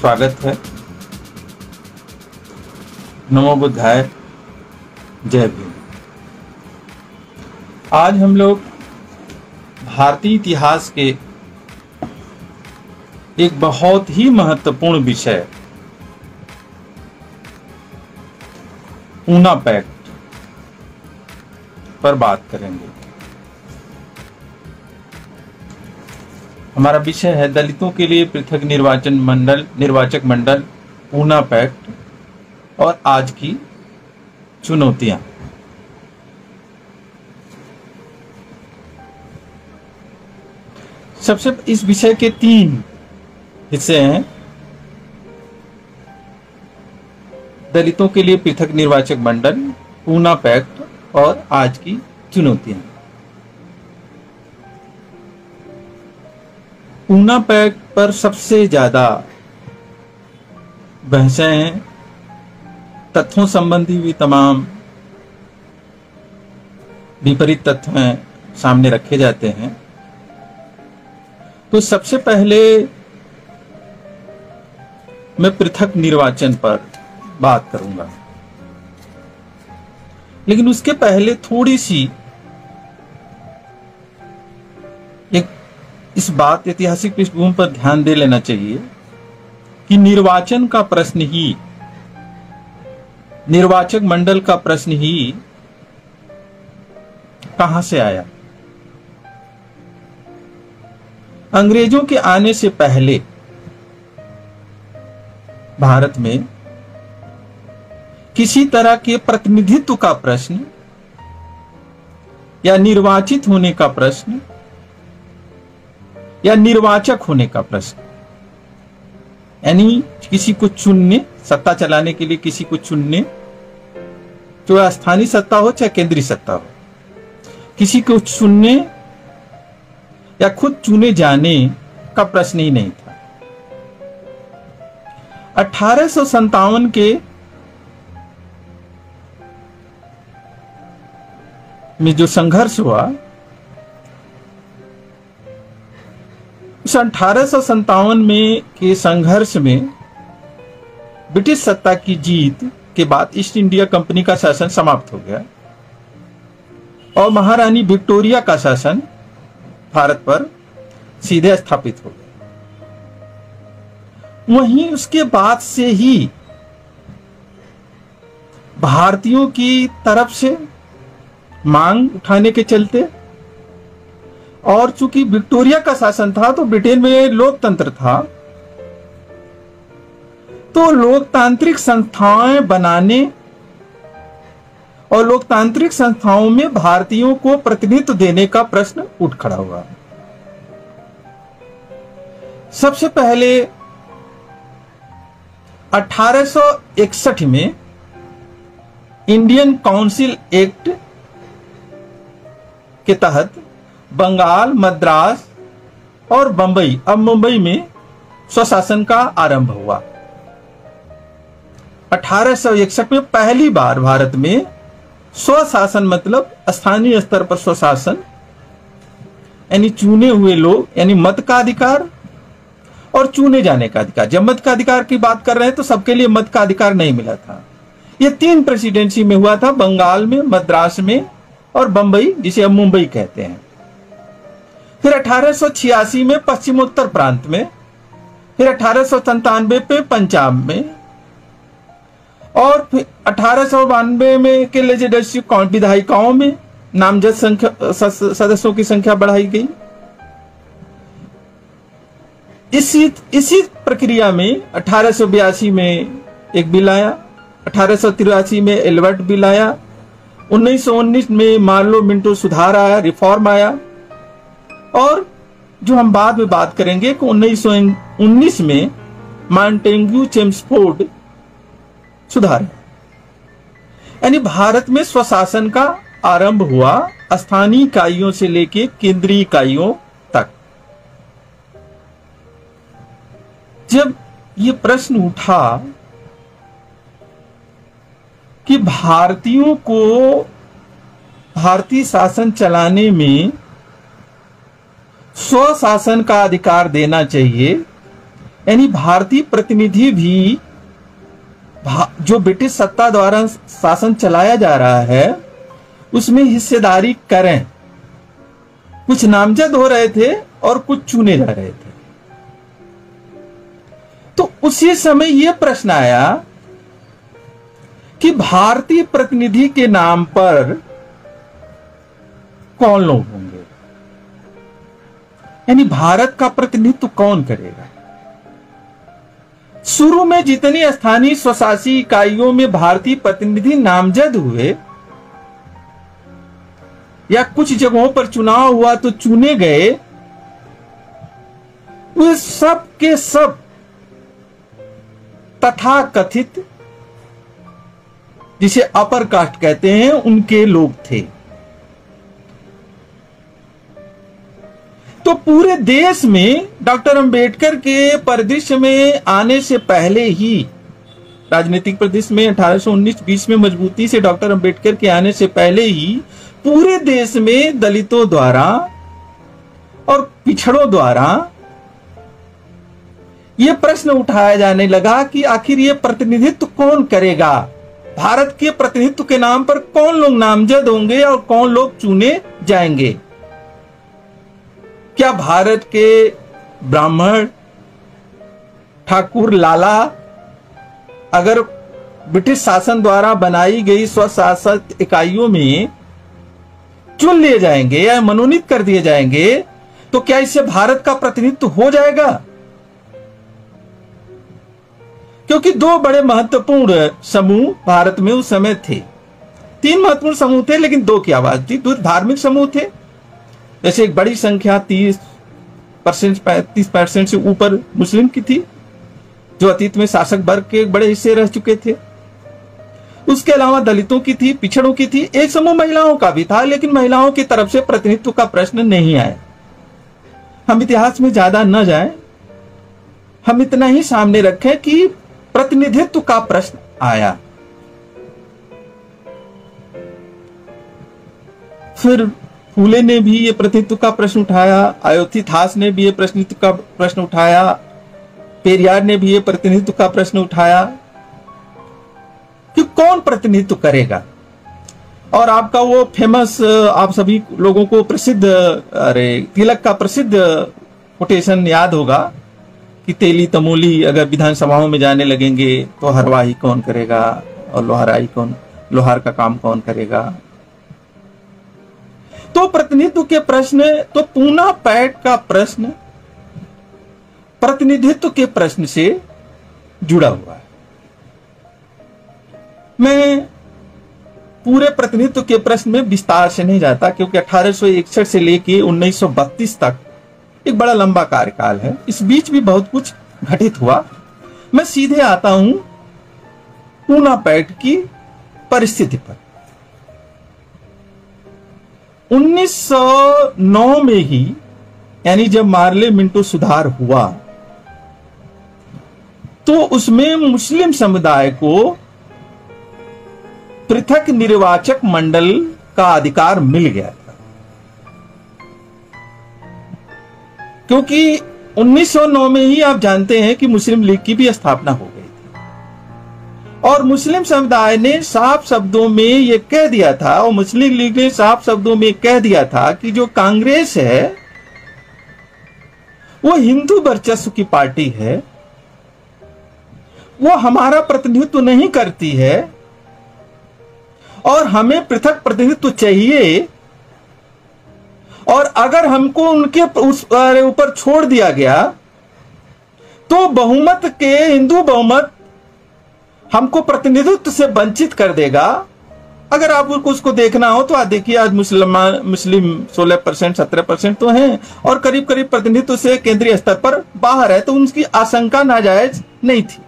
स्वागत है। नमो बुद्धाय, जय भीम। आज हम लोग भारतीय इतिहास के एक बहुत ही महत्वपूर्ण विषय ऊना पैक्ट पर बात करेंगे। हमारा विषय है दलितों के लिए पृथक निर्वाचक मंडल ऊना पैक्ट और आज की चुनौतियां। सबसे इस विषय के 3 हिस्से हैं। दलितों के लिए पृथक निर्वाचक मंडल, ऊना पैक्ट और आज की चुनौतियां। ऊना पैक्ट पर सबसे ज्यादा बहसें हैं। तथ्यों संबंधी भी तमाम विपरीत तथ्य सामने रखे जाते हैं। तो सबसे पहले मैं पृथक निर्वाचन पर बात करूंगा, लेकिन उसके पहले थोड़ी सी इस बात ऐतिहासिक पृष्ठभूमि पर ध्यान दे लेना चाहिए कि निर्वाचन का प्रश्न ही, निर्वाचक मंडल का प्रश्न ही कहां से आया। अंग्रेजों के आने से पहले भारत में किसी तरह के प्रतिनिधित्व का प्रश्न या निर्वाचित होने का प्रश्न या निर्वाचक होने का प्रश्न, यानी किसी को चुनने, सत्ता चलाने के लिए किसी को चुनने, चाहे स्थानीय सत्ता हो चाहे केंद्रीय सत्ता हो, किसी को चुनने या खुद चुने जाने का प्रश्न ही नहीं था। 1857 के में जो संघर्ष हुआ, उस 1857 में के संघर्ष में ब्रिटिश सत्ता की जीत के बाद ईस्ट इंडिया कंपनी का शासन समाप्त हो गया और महारानी विक्टोरिया का शासन भारत पर सीधे स्थापित हो गया। वहीं उसके बाद से ही भारतीयों की तरफ से मांग उठाने के चलते, और चूंकि विक्टोरिया का शासन था तो ब्रिटेन में लोकतंत्र था, तो लोकतांत्रिक संस्थाएं बनाने और लोकतांत्रिक संस्थाओं में भारतीयों को प्रतिनिधित्व देने का प्रश्न उठ खड़ा हुआ। सबसे पहले 1861 में इंडियन काउंसिल एक्ट के तहत बंगाल, मद्रास और बंबई, अब मुंबई में स्वशासन का आरंभ हुआ। 1861 में पहली बार भारत में स्वशासन मतलब स्थानीय स्तर पर स्वशासन, यानी चुने हुए लोग, यानी मत का अधिकार और चुने जाने का अधिकार। जब मत का अधिकार की बात कर रहे हैं तो सबके लिए मत का अधिकार नहीं मिला था। यह 3 प्रेसिडेंसी में हुआ था, बंगाल में, मद्रास में और बंबई, जिसे अब मुंबई कहते हैं। फिर 1886 में पश्चिमोत्तर प्रांत में, फिर 1897 पे पंजाब में, और फिर 1892 में के लेजिस्लेटिव विधायिकाओं में नामजद सदस्यों की संख्या बढ़ाई गई। इसी प्रक्रिया में 1882 में एक बिल आया, 1883 में एल्बर्ट बिल आया, 1919 में मार्लो मिंटो सुधार आया, रिफॉर्म आया, और जो हम बाद में बात करेंगे कि 1919 में मॉन्टेग्यू चेम्सफोर्ड सुधार। यानी भारत में स्वशासन का आरंभ हुआ, स्थानीय इकाइयों से लेकर केंद्रीय इकाइयों तक। जब ये प्रश्न उठा कि भारतीयों को भारतीय शासन चलाने में स्वशासन का अधिकार देना चाहिए, यानी भारतीय प्रतिनिधि भी जो ब्रिटिश सत्ता द्वारा शासन चलाया जा रहा है उसमें हिस्सेदारी करें। कुछ नामजद हो रहे थे और कुछ चुने जा रहे थे। तो उसी समय यह प्रश्न आया कि भारतीय प्रतिनिधि के नाम पर कौन लोग होंगे, यानी भारत का प्रतिनिधित्व कौन करेगा। शुरू में जितनी स्थानीय स्वशासी इकाइयों में भारतीय प्रतिनिधि नामजद हुए या कुछ जगहों पर चुनाव हुआ तो चुने गए, वे सब के सब तथाकथित, जिसे अपर कास्ट कहते हैं, उनके लोग थे। तो पूरे देश में डॉक्टर अंबेडकर के परिदृश्य में आने से पहले ही, राजनीतिक परिदृश्य में 1819-20 में मजबूती से डॉक्टर अंबेडकर के आने से पहले ही पूरे देश में दलितों द्वारा और पिछड़ों द्वारा यह प्रश्न उठाया जाने लगा कि आखिर यह प्रतिनिधित्व कौन करेगा, भारत के प्रतिनिधित्व के नाम पर कौन लोग नामजद होंगे और कौन लोग चुने जाएंगे। क्या भारत के ब्राह्मण, ठाकुर, लाला अगर ब्रिटिश शासन द्वारा बनाई गई स्वशासित इकाइयों में चुन लिए जाएंगे या मनोनीत कर दिए जाएंगे तो क्या इससे भारत का प्रतिनिधित्व हो जाएगा? क्योंकि दो बड़े महत्वपूर्ण समूह भारत में उस समय थे। तीन महत्वपूर्ण समूह थे लेकिन दो की आवाज थी। दो धार्मिक समूह थे, जैसे एक बड़ी संख्या 35% से ऊपर मुस्लिम की थी, जो अतीत में शासक वर्ग के बड़े हिस्से रह चुके थे। उसके अलावा दलितों की थी, पिछड़ों की थी। एक समूह महिलाओं का भी था, लेकिन महिलाओं की तरफ से प्रतिनिधित्व का प्रश्न नहीं आया। हम इतिहास में ज्यादा न जाएं, हम इतना ही सामने रखें कि प्रतिनिधित्व का प्रश्न आया। फिर फूले ने भी ये प्रतिनिधित्व का प्रश्न उठाया, अयोध्यादास ने भी ये प्रतिनिधित्व का प्रश्न उठाया, पेरियार ने भी ये प्रतिनिधित्व का प्रश्न उठाया कि कौन प्रतिनिधित्व करेगा। और आपका वो फेमस, आप सभी लोगों को प्रसिद्ध, तिलक का प्रसिद्ध कोटेशन याद होगा कि तेली तमोली अगर विधानसभाओं में जाने लगेंगे तो हरवाही कौन करेगा और लोहार का काम कौन करेगा। तो प्रतिनिधित्व के प्रश्न, तो पूना पैठ का प्रश्न प्रतिनिधित्व के प्रश्न से जुड़ा हुआ है। मैं पूरे प्रतिनिधित्व के प्रश्न में विस्तार से नहीं जाता, क्योंकि 1861 से लेके 1932 तक एक बड़ा लंबा कार्यकाल है। इस बीच भी बहुत कुछ घटित हुआ। मैं सीधे आता हूं पूना पैठ की परिस्थिति पर। 1909 में ही, यानी जब मार्ले मिंटो सुधार हुआ, तो उसमें मुस्लिम समुदाय को पृथक निर्वाचक मंडल का अधिकार मिल गया था। क्योंकि 1909 में ही आप जानते हैं कि मुस्लिम लीग की भी स्थापना हो गई थी और मुस्लिम समुदाय ने साफ शब्दों में यह कह दिया था, और मुस्लिम लीग ने साफ शब्दों में कह दिया था कि जो कांग्रेस है वो हिंदू वर्चस्व की पार्टी है, वो हमारा प्रतिनिधित्व नहीं करती है और हमें पृथक प्रतिनिधित्व चाहिए। और अगर हमको उनके ऊपर छोड़ दिया गया तो बहुमत के हिंदू बहुमत हमको प्रतिनिधित्व से वंचित कर देगा। अगर आपको उसको देखना हो तो आप देखिए, आज मुस्लिम 16% 17% तो हैं और करीब करीब प्रतिनिधित्व से केंद्रीय स्तर पर बाहर है, तो उनकी आशंका नाजायज नहीं थी।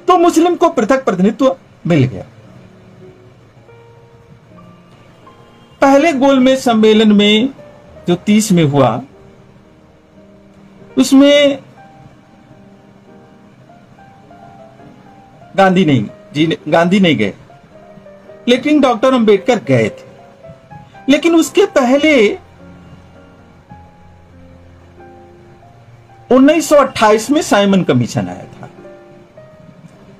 तो मुस्लिम को पृथक प्रतिनिधित्व मिल गया। पहले गोलमेज सम्मेलन में जो 30 में हुआ, उसमें गांधी नहीं गए, लेकिन डॉक्टर अंबेडकर गए थे। लेकिन उसके पहले 1928 में साइमन कमीशन आया था,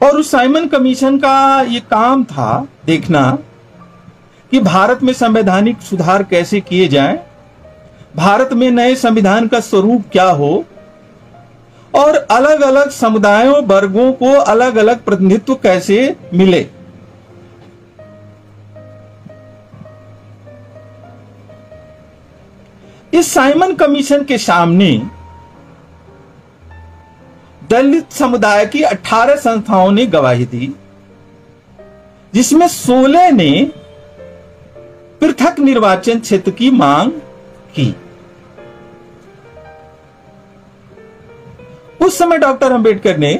और उस साइमन कमीशन का ये काम था देखना कि भारत में संवैधानिक सुधार कैसे किए जाएं, भारत में नए संविधान का स्वरूप क्या हो, और अलग अलग समुदायों वर्गों को अलग अलग प्रतिनिधित्व कैसे मिले। इस साइमन कमीशन के सामने दलित समुदाय की 18 संस्थाओं ने गवाही दी, जिसमें 16 ने पृथक निर्वाचन क्षेत्र की मांग की। उस समय डॉक्टर अंबेडकर ने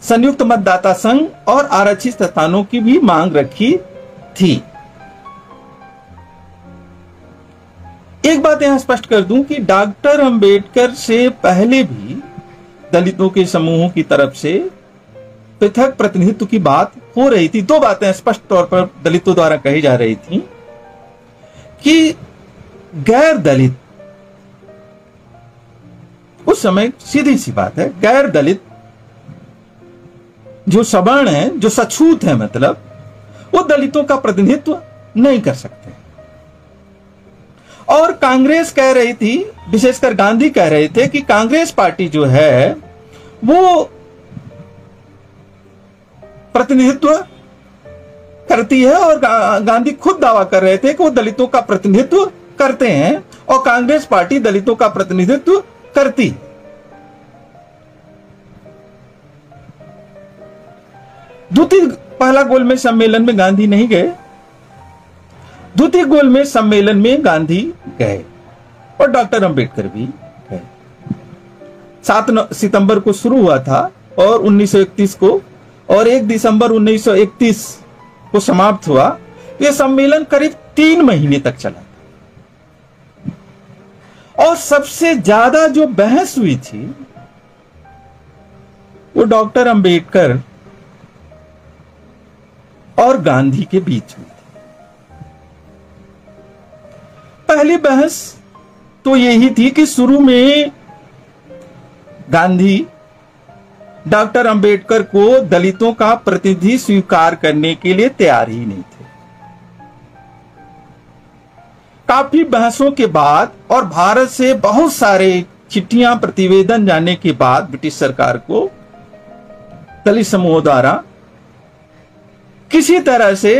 संयुक्त मतदाता संघ और आरक्षित स्थानों की भी मांग रखी थी। एक बात यहां स्पष्ट कर दूं कि डॉक्टर अंबेडकर से पहले भी दलितों के समूहों की तरफ से पृथक प्रतिनिधित्व की बात हो रही थी। दो बातें स्पष्ट तौर पर दलितों द्वारा कही जा रही थी कि गैर दलित, उस समय सीधी सी बात है, गैर दलित जो सवर्ण है, जो सछूत है, मतलब वो दलितों का प्रतिनिधित्व नहीं कर सकते। और कांग्रेस कह रही थी, विशेषकर गांधी कह रहे थे कि कांग्रेस पार्टी जो है वो प्रतिनिधित्व करती है, और गांधी खुद दावा कर रहे थे कि वो दलितों का प्रतिनिधित्व करते हैं और कांग्रेस पार्टी दलितों का प्रतिनिधित्व करती है। द्वितीय पहला गोलमेज सम्मेलन में गांधी नहीं गए, द्वितीय गोलमेज सम्मेलन में गांधी गए और डॉक्टर अंबेडकर भी गए। 7 सितंबर को शुरू हुआ था और 1931 को, और 1 दिसंबर 1931 को समाप्त हुआ। यह सम्मेलन करीब 3 महीने तक चला और सबसे ज्यादा जो बहस हुई थी वो डॉक्टर अंबेडकर और गांधी के बीच हुई थी। पहली बहस तो यही थी कि शुरू में गांधी डॉक्टर अंबेडकर को दलितों का प्रतिनिधि स्वीकार करने के लिए तैयार ही नहीं थे। काफी बहसों के बाद और भारत से बहुत सारे चिट्ठियां, प्रतिवेदन जाने के बाद ब्रिटिश सरकार को दलित समूहों द्वारा किसी तरह से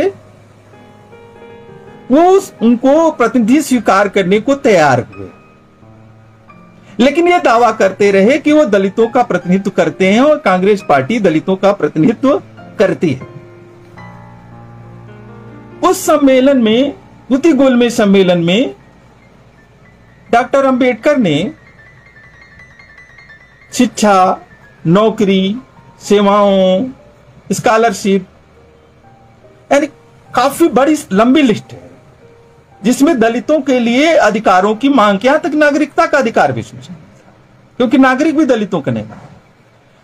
वो उनको प्रतिनिधि स्वीकार करने को तैयार हुए, लेकिन ये दावा करते रहे कि वो दलितों का प्रतिनिधित्व करते हैं और कांग्रेस पार्टी दलितों का प्रतिनिधित्व करती है। उस सम्मेलन में, द्वितीय गोलमेज सम्मेलन में, डॉक्टर अंबेडकर ने शिक्षा, नौकरी, सेवाओं, स्कॉलरशिप, यानी काफी बड़ी लंबी लिस्ट है जिसमें दलितों के लिए अधिकारों की मांग, यहां तक नागरिकता का अधिकार भी शामिल था, क्योंकि नागरिक भी दलितों का नहीं बना।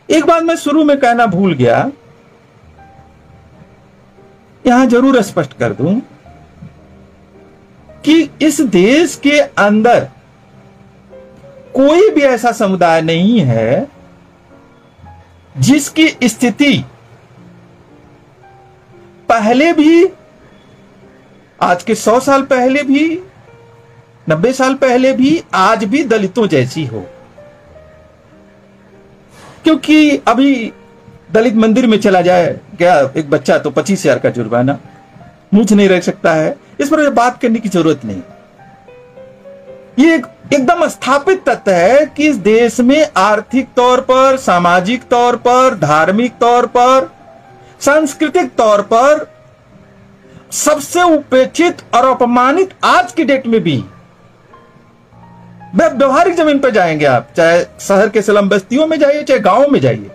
एक बात मैं शुरू में कहना भूल गया, यहां जरूर स्पष्ट कर दूं कि इस देश के अंदर कोई भी ऐसा समुदाय नहीं है जिसकी स्थिति पहले भी, आज के 100 साल पहले भी, 90 साल पहले भी, आज भी दलितों जैसी हो। क्योंकि अभी दलित मंदिर में चला जाए क्या एक बच्चा तो 25,000 का जुर्माना, मुंह नहीं रख सकता है। इस पर बात करने की जरूरत नहीं। ये एकदम स्थापित तथ्य है कि इस देश में आर्थिक तौर पर, सामाजिक तौर पर, धार्मिक तौर पर, सांस्कृतिक तौर पर सबसे उपेक्षित और अपमानित आज की डेट में भी, व्यवहारिक जमीन पर जाएंगे आप, चाहे शहर के स्लम बस्तियों में जाइए, चाहे गांवों में जाइए,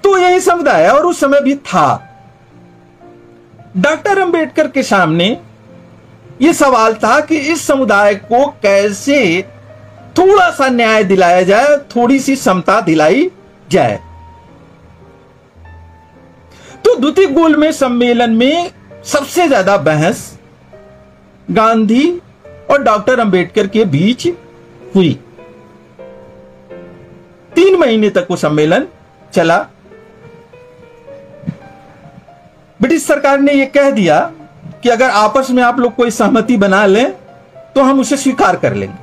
तो यही समुदाय है और उस समय भी था। डॉक्टर अंबेडकर के सामने यह सवाल था कि इस समुदाय को कैसे थोड़ा सा न्याय दिलाया जाए, थोड़ी सी समता दिलाई जाए। तो द्वितीय गोलमेज सम्मेलन में सबसे ज्यादा बहस गांधी और डॉक्टर अंबेडकर के बीच हुई। 3 महीने तक वो सम्मेलन चला। ब्रिटिश सरकार ने यह कह दिया कि अगर आपस में आप लोग कोई सहमति बना लें तो हम उसे स्वीकार कर लेंगे।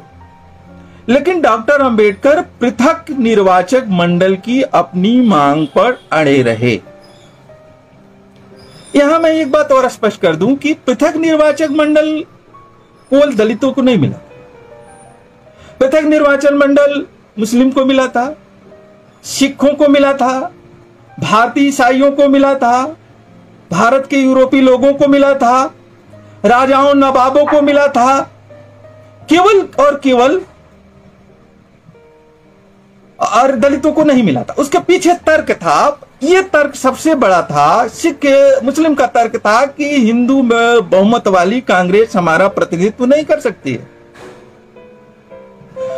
लेकिन डॉक्टर अंबेडकर पृथक निर्वाचक मंडल की अपनी मांग पर अड़े रहे। यहां मैं एक बात और स्पष्ट कर दूं कि पृथक निर्वाचक मंडल केवल दलितों को नहीं मिला। पृथक निर्वाचन मंडल मुस्लिम को मिला था, सिखों को मिला था, भारतीय ईसाइयों को मिला था, भारत के यूरोपीय लोगों को मिला था, राजाओं नवाबों को मिला था, केवल और केवल और दलितों को नहीं मिला था। उसके पीछे तर्क था, यह तर्क सबसे बड़ा था, सिख मुस्लिम का तर्क था कि हिंदू में बहुमत वाली कांग्रेस हमारा प्रतिनिधित्व नहीं कर सकती है,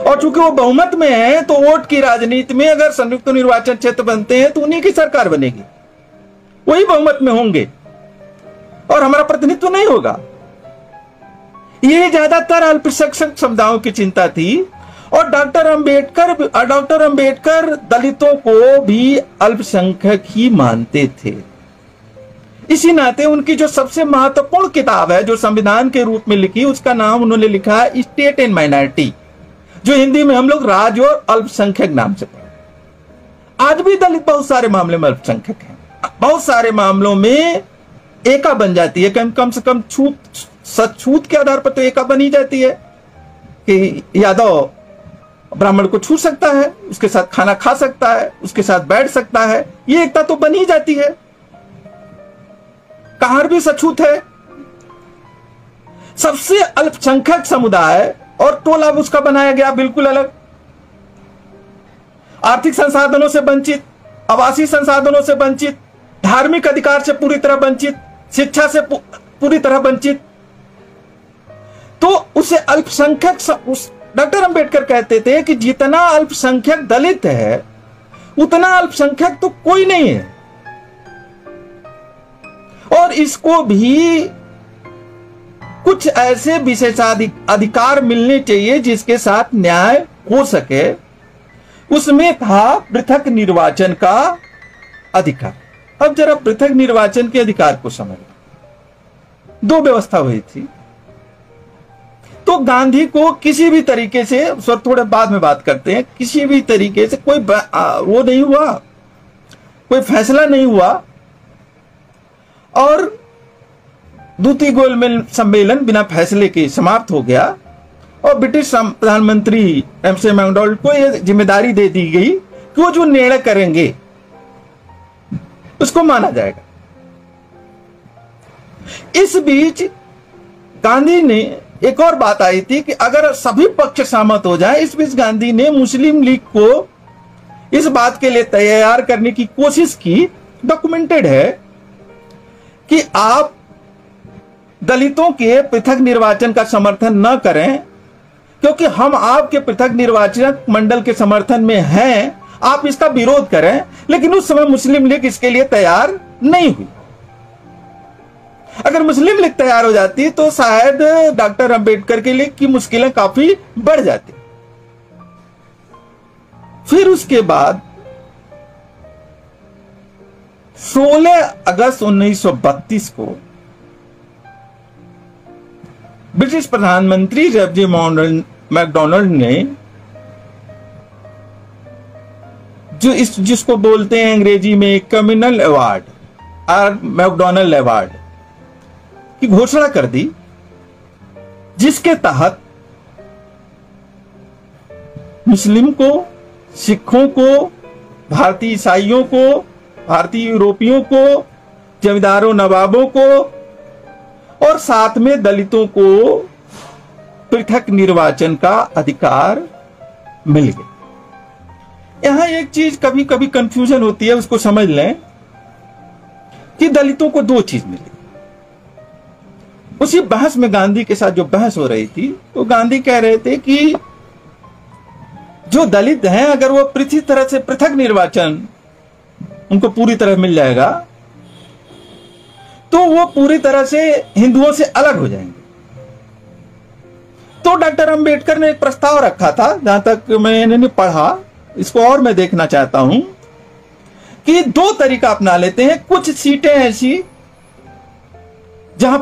और चूंकि वो बहुमत में है तो वोट की राजनीति में अगर संयुक्त निर्वाचन क्षेत्र बनते हैं तो उन्हीं की सरकार बनेगी, वही बहुमत में होंगे और हमारा प्रतिनिधित्व नहीं होगा। यह ज्यादातर अल्पसंख्यक समुदायों की चिंता थी। और डॉक्टर अंबेडकर दलितों को भी अल्पसंख्यक ही मानते थे। इसी नाते उनकी जो सबसे महत्वपूर्ण किताब है जो संविधान के रूप में लिखी, उसका नाम उन्होंने लिखा है स्टेट एंड माइनॉरिटी, जो हिंदी में हम लोग राज्य और अल्पसंख्यक नाम से पढ़े। आज भी दलित बहुत सारे मामले में अल्पसंख्यक हैं, बहुत सारे मामलों में एका बन जाती है, कम से कम छूत के आधार पर तो एका बनी जाती है कि यादव ब्राह्मण को छू सकता है, उसके साथ खाना खा सकता है, उसके साथ बैठ सकता है, ये एकता तो बनी जाती है। कहार भी सछूत है। सबसे अल्पसंख्यक समुदाय और टोला उसका बनाया गया बिल्कुल अलग, आर्थिक संसाधनों से वंचित, आवासीय संसाधनों से वंचित, धार्मिक अधिकार से पूरी तरह वंचित, शिक्षा से पूरी तरह वंचित। तो उसे अल्पसंख्यक, डॉक्टर अंबेडकर कहते थे कि जितना अल्पसंख्यक दलित है उतना अल्पसंख्यक तो कोई नहीं है, और इसको भी कुछ ऐसे विशेषाधिकार मिलने चाहिए जिसके साथ न्याय हो सके। उसमें था पृथक निर्वाचन का अधिकार। अब जरा पृथक निर्वाचन के अधिकार को समझो। 2 व्यवस्था हुई थी। तो गांधी को किसी भी तरीके से, थोड़े बाद में बात करते हैं, किसी भी तरीके से कोई वो नहीं हुआ, कोई फैसला नहीं हुआ, और द्वितीय गोलमेज सम्मेलन बिना फैसले के समाप्त हो गया। और ब्रिटिश प्रधानमंत्री एमसी मैकडॉनल्ड को यह जिम्मेदारी दे दी गई कि वो जो निर्णय करेंगे उसको माना जाएगा। इस बीच गांधी ने एक और बात आई थी कि अगर सभी पक्ष सहमत हो जाए, इस बीच गांधी ने मुस्लिम लीग को इस बात के लिए तैयार करने की कोशिश की, डॉक्यूमेंटेड है, कि आप दलितों के पृथक निर्वाचन का समर्थन न करें क्योंकि हम आपके पृथक निर्वाचन मंडल के समर्थन में हैं, आप इसका विरोध करें। लेकिन उस समय मुस्लिम लीग इसके लिए तैयार नहीं हुई। अगर मुस्लिम लीग तैयार हो जाती तो शायद डॉक्टर अंबेडकर के लिए की मुश्किलें काफी बढ़ जाती। फिर उसके बाद 16 अगस्त 1932 को ब्रिटिश प्रधानमंत्री रेबजी मैकडॉनल्ड ने जिसको बोलते हैं अंग्रेजी में कम्युनल अवार्ड और मैकडॉनल्ड अवार्ड की घोषणा कर दी, जिसके तहत मुस्लिम को, सिखों को, भारतीय ईसाइयों को, भारतीय यूरोपियों को, जमींदारों नवाबों को और साथ में दलितों को पृथक निर्वाचन का अधिकार मिल गया। यहां एक चीज कभी कभी कंफ्यूजन होती है, उसको समझ लें कि दलितों को 2 चीज मिली। उसी बहस में गांधी के साथ जो बहस हो रही थी, तो गांधी कह रहे थे कि जो दलित हैं अगर वो तरह से पृथक निर्वाचन उनको पूरी तरह मिल जाएगा तो वो पूरी तरह से हिंदुओं से अलग हो जाएंगे। तो डॉक्टर अंबेडकर ने एक प्रस्ताव रखा था, जहां तक मैंने पढ़ा, इसको और मैं देखना चाहता हूं कि दो तरीका अपना लेते हैं। कुछ सीटें ऐसी जहां